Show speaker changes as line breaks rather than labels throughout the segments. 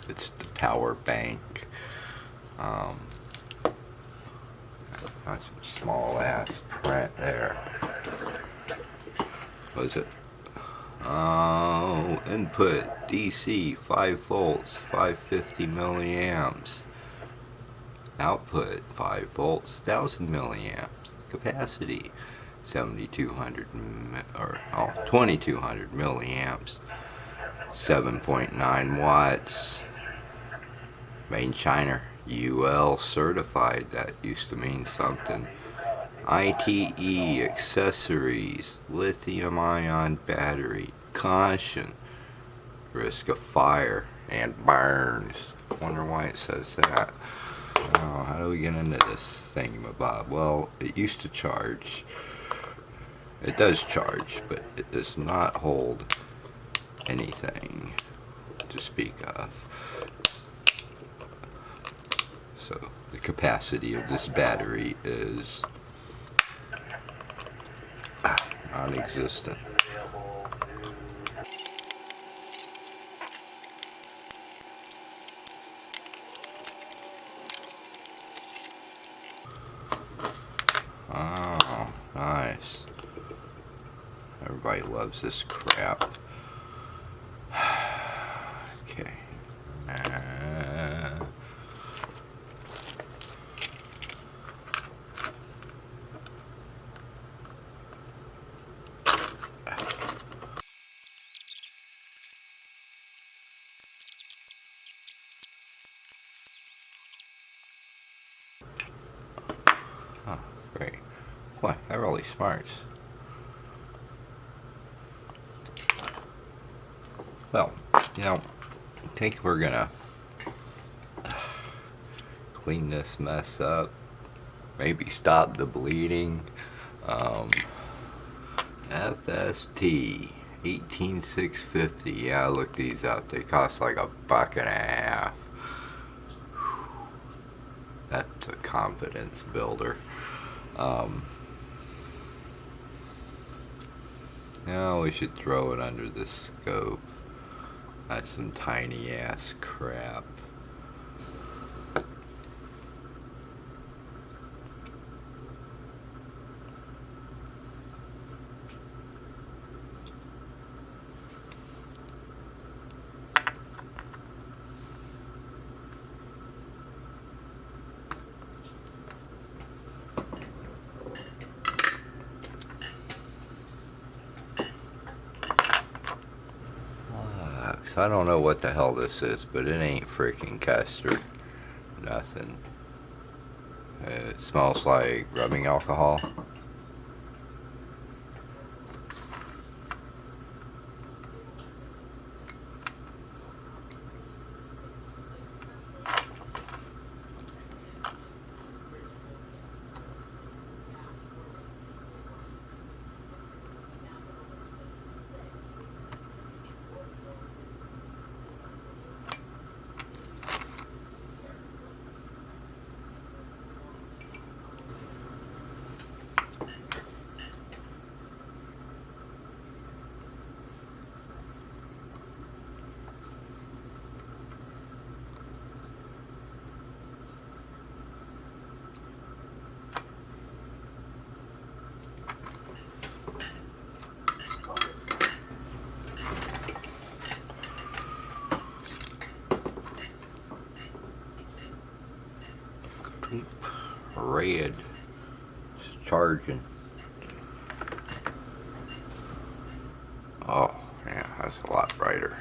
It's the power bank. Got some small ass print there. What is it? Oh, input DC 5 volts, 550 milliamps. Output 5 volts, 1000 milliamps. Capacity 7200 or 2200 milliamps. 7.9 watts. Made in China. UL certified. That used to mean something. ITE accessories, lithium ion battery, caution, risk of fire and burns. Wonder why it says that. Oh, how do we get into this thingamabob? Well, it used to charge. It does charge, but it does not hold anything to speak of. So the capacity of this battery is non-existent. Oh, nice. Everybody loves this crap. Okay. Oh, great. Boy, that really smarts. Well, you know, I think we're gonna clean this mess up. Maybe stop the bleeding. FST 18650. Yeah, I looked these up. They cost like $1.50. That's a confidence builder. Now we should throw it under the scope. That's some tiny ass crap. I don't know what the hell this is, but it ain't freaking custard. Nothing. It smells like rubbing alcohol. Red. It's charging. Oh, yeah, that's a lot brighter.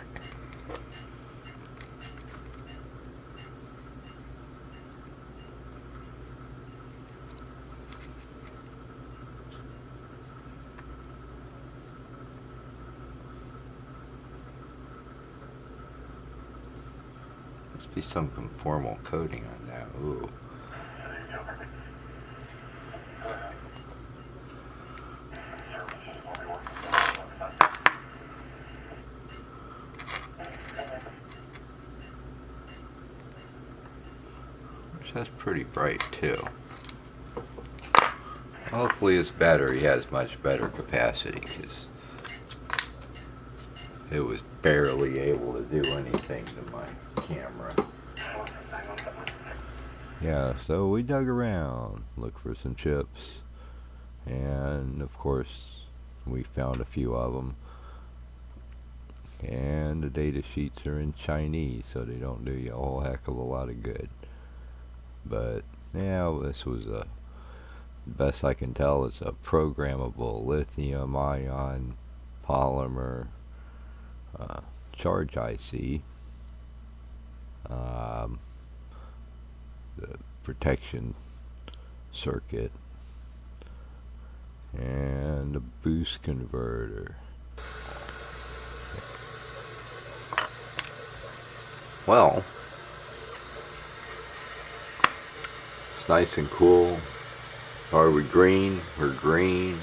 Must be some conformal coating on that. Ooh. That's pretty bright too. Hopefully this battery has much better capacity, because it was barely able to do anything to my camera. yeah, so we dug around, looked for some chips, and of course we found a few of them. And the data sheets are in Chinese, so they don't do you a whole heck of a lot of good. But yeah, this was best I can tell, it's a programmable lithium ion polymer charge IC. Um, the protection circuit and a boost converter. Well, it's nice and cool. Are we green? We're green.